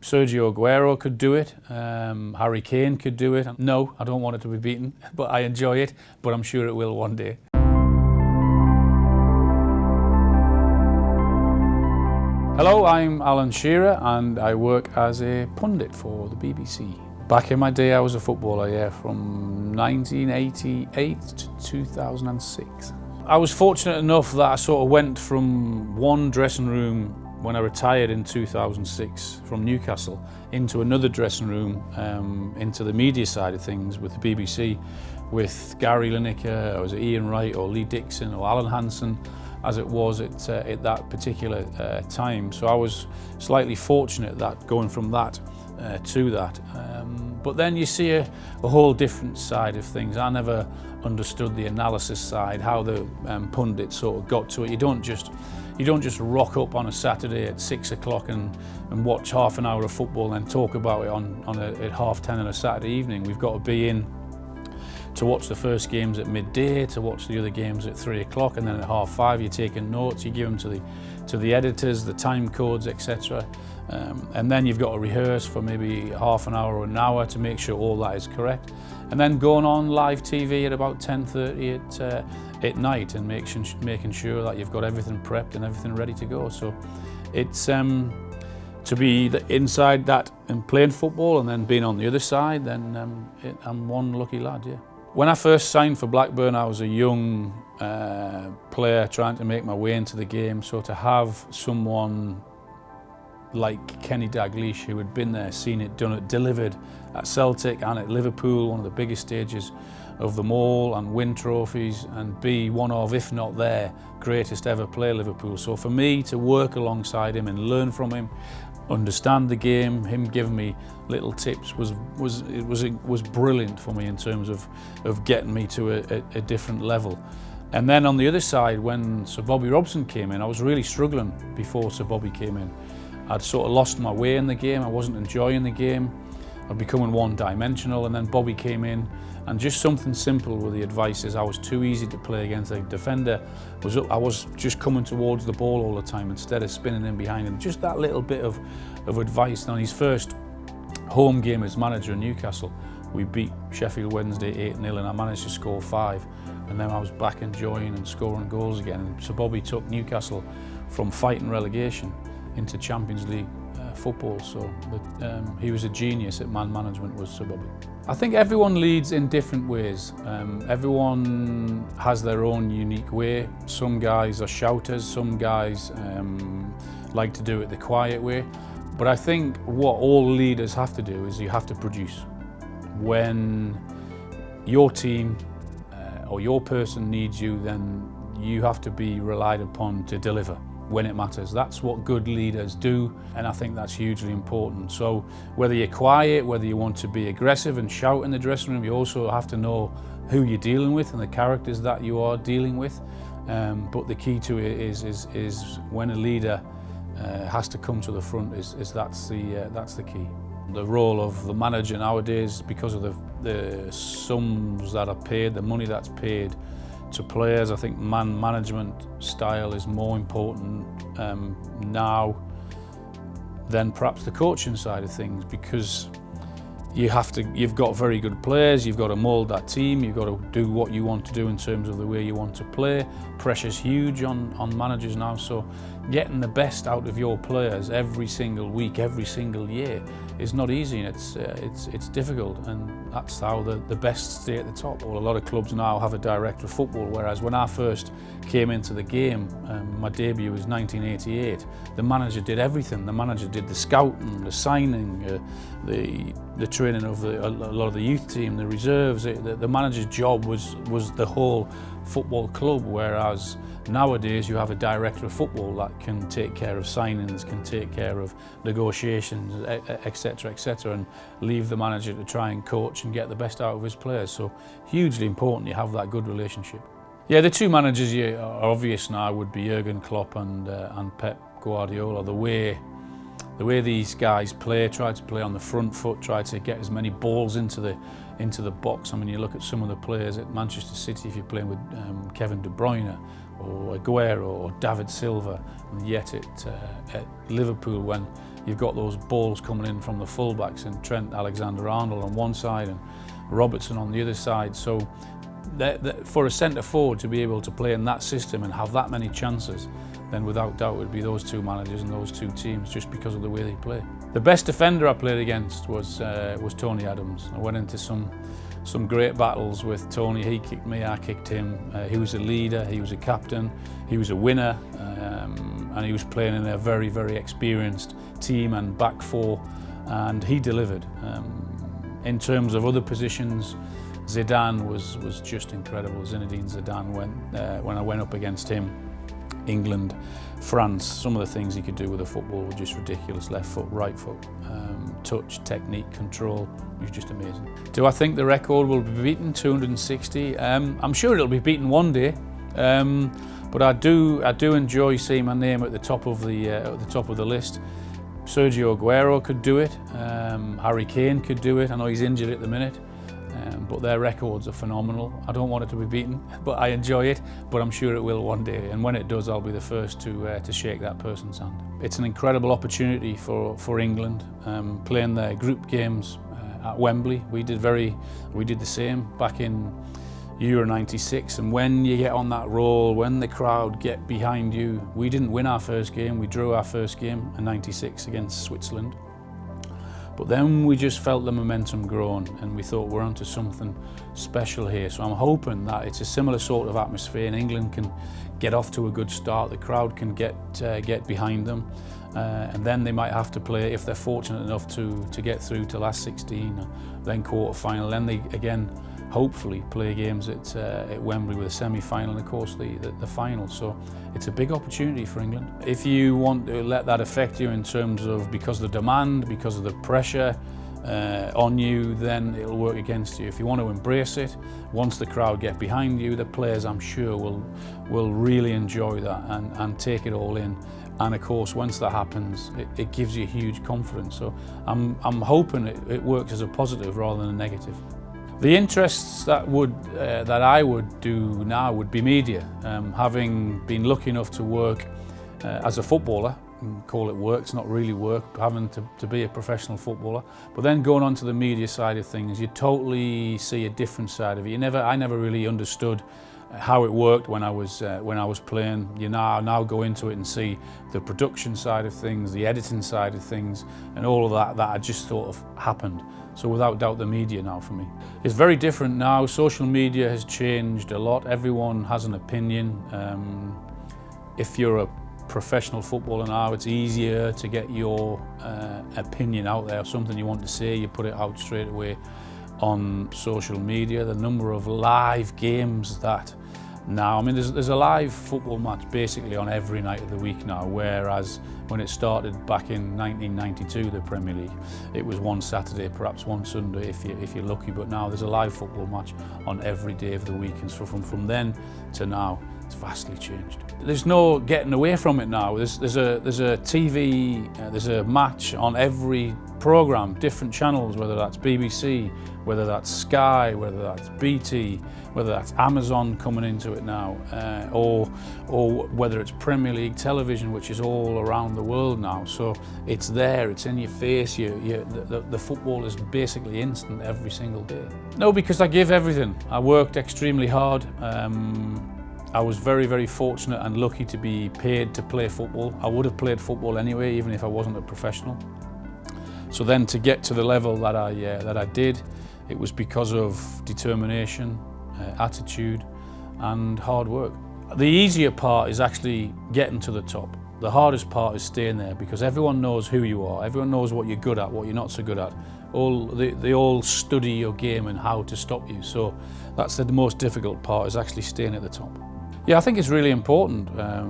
Sergio Aguero could do it, Harry Kane could do it. No, I don't want it to be beaten, but I enjoy it, but I'm sure it will one day. Hello, I'm Alan Shearer and I work as a pundit for the BBC. Back in my day I was a footballer, yeah, from 1988 to 2006. I was fortunate enough that I sort of went from one dressing room when I retired in 2006 from Newcastle into another dressing room, into the media side of things with the BBC, with Gary Lineker, or was it Ian Wright or Lee Dixon or Alan Hansen, as it was at that particular time. So I was slightly fortunate that going from that to that. But then you see a whole different side of things. I never understood the analysis side, how the pundits sort of got to it. You don't just rock up on a Saturday at 6 o'clock and watch half an hour of football and then talk about it at 10:30 on a Saturday evening. We've got to be in to watch the first games at midday, to watch the other games at 3 o'clock, and then at 5:30 you're taking notes, you give them to the editors, the time codes, etc. And then you've got to rehearse for maybe half an hour or an hour to make sure all that is correct. And then going on live TV at about 10:30 at night and making sure that you've got everything prepped and everything ready to go. So it's to be inside that and playing football and then being on the other side, then I'm one lucky lad, yeah. When I first signed for Blackburn, I was a young player trying to make my way into the game, so to have someone like Kenny Dalglish, who had been there, seen it, done it, delivered at Celtic and at Liverpool, one of the biggest stages of them all, and win trophies and be one of, if not their greatest ever player, Liverpool. So for me to work alongside him and learn from him, understand the game, him giving me little tips was brilliant for me in terms of getting me to a different level. And then on the other side, when Sir Bobby Robson came in, I was really struggling before Sir Bobby came in. I'd sort of lost my way in the game, I wasn't enjoying the game, I'd becoming one-dimensional, and then Bobby came in, and just something simple with the advice is I was too easy to play against. The defender I was just coming towards the ball all the time instead of spinning in behind him. Just that little bit of advice. On his first home game as manager in Newcastle, we beat Sheffield Wednesday 8-0 and I managed to score 5, and then I was back enjoying and scoring goals again. And so Bobby took Newcastle from fighting relegation into Champions League football, so he was a genius at man management, was Sir Bobby. I think everyone leads in different ways. Everyone has their own unique way. Some guys are shouters, some guys like to do it the quiet way, but I think what all leaders have to do is you have to produce. When your team or your person needs you, then you have to be relied upon to deliver when it matters. That's what good leaders do, and I think that's hugely important. So whether you're quiet, whether you want to be aggressive and shout in the dressing room, you also have to know who you're dealing with and the characters that you are dealing with. But the key to it is when a leader has to come to the front, that's the key. The role of the manager nowadays, because of the sums that are paid, the money that's paid to players, I think man management style is more important now than perhaps the coaching side of things, because you've got very good players, you've got to mould that team, you've got to do what you want to do in terms of the way you want to play. Pressure's huge on managers now, so getting the best out of your players every single week, every single year is not easy, and it's difficult, and that's how the best stay at the top. Well, a lot of clubs now have a director of football, whereas when I first came into the game, my debut was 1988, the manager did everything. The manager did the scouting, the signing, the training of a lot of the youth team, the reserves. The manager's job was the whole football club, whereas nowadays you have a director of football that can take care of signings, can take care of negotiations, etc, and leave the manager to try and coach and get the best out of his players. So hugely important you have that good relationship. Yeah, the two managers are obvious now would be Jurgen Klopp and Pep Guardiola. The way these guys play, try to play on the front foot, try to get as many balls into the box. I mean, you look at some of the players at Manchester City, if you're playing with Kevin De Bruyne or Aguero or David Silva, and yet at Liverpool, when you've got those balls coming in from the fullbacks and Trent Alexander-Arnold on one side and Robertson on the other side. So for a centre forward to be able to play in that system and have that many chances, then without doubt it would be those two managers and those two teams, just because of the way they play. The best defender I played against was Tony Adams. I went into some great battles with Tony. He kicked me, I kicked him. He was a leader, he was a captain, he was a winner, and he was playing in a very, very experienced team and back four, and he delivered. In terms of other positions, Zidane was just incredible. Zinedine Zidane, when I went up against him, England, France, some of the things he could do with a football were just ridiculous. Left foot, right foot, touch, technique, control, it was just amazing. Do I think the record will be beaten, 260? I'm sure it'll be beaten one day, but I do enjoy seeing my name at the top of the list. Sergio Aguero could do it, Harry Kane could do it. I know he's injured at the minute, but their records are phenomenal. I don't want it to be beaten, but I enjoy it, but I'm sure it will one day, and when it does, I'll be the first to shake that person's hand. It's an incredible opportunity for England, playing their group games at Wembley. We did the same back in Euro 96, and when you get on that roll, when the crowd get behind you, we didn't win our first game, we drew our first game in 96 against Switzerland. But then we just felt the momentum growing and we thought we're onto something special here. So I'm hoping that it's a similar sort of atmosphere and England can get off to a good start, the crowd can get behind them, and then they might have to play, if they're fortunate enough to get through to last 16, then quarter-final, then they again hopefully play games at Wembley with a semi-final and of course the final. So it's a big opportunity for England. If you want to let that affect you in terms of because of the demand, because of the pressure on you, then it'll work against you. If you want to embrace it, once the crowd get behind you, the players I'm sure will really enjoy that and take it all in. And of course, once that happens, it gives you huge confidence. So I'm hoping it works as a positive rather than a negative. The interests that I would do now would be media. Having been lucky enough to work as a footballer, call it work, it's not really work, having to be a professional footballer, but then going on to the media side of things, you totally see a different side of it. I never really understood how it worked when I was playing. You now go into it and see the production side of things, the editing side of things, and all of that I just thought of happened. So without doubt, the media now for me. It's very different now. Social media has changed a lot. Everyone has an opinion. If you're a professional footballer now, it's easier to get your opinion out there, something you want to say, you put it out straight away on social media. The number of live games that now, I mean, there's a live football match basically on every night of the week now, whereas when it started back in 1992, the Premier League, it was one Saturday, perhaps one Sunday if you're lucky, but now there's a live football match on every day of the week, and so from then to now, it's vastly changed. There's no getting away from it now. There's a TV, there's a match on every programme, different channels, whether that's BBC, whether that's Sky, whether that's BT, whether that's Amazon coming into it now, or whether it's Premier League television, which is all around the world now. So it's there, it's in your face. The football is basically instant every single day. No, because I give everything. I worked extremely hard. I was very, very fortunate and lucky to be paid to play football. I would have played football anyway, even if I wasn't a professional. So then to get to the level that I did, it was because of determination, attitude and hard work. The easier part is actually getting to the top. The hardest part is staying there, because everyone knows who you are, everyone knows what you're good at, what you're not so good at. They all study your game and how to stop you. So that's the most difficult part, is actually staying at the top. Yeah, I think it's really important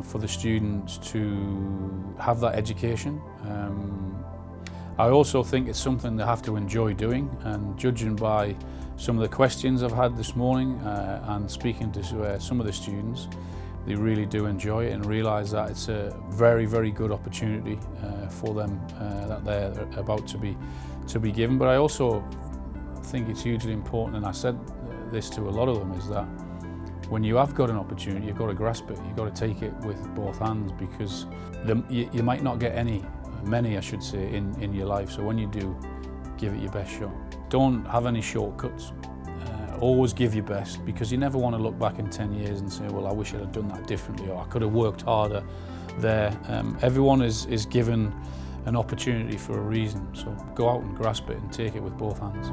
for the students to have that education. I also think it's something they have to enjoy doing, and judging by some of the questions I've had this morning and speaking to some of the students, they really do enjoy it and realise that it's a very, very good opportunity for them that they're about to be given. But I also think it's hugely important, and I said this to a lot of them, is that when you have got an opportunity, you've got to grasp it, you've got to take it with both hands, because you might not get any many I should say, in your life. So when you do, give it your best shot. Don't have any shortcuts. Always give your best, because you never want to look back in 10 years and say, well, I wish I'd have done that differently, or I could have worked harder there. Everyone is given an opportunity for a reason, so go out and grasp it and take it with both hands.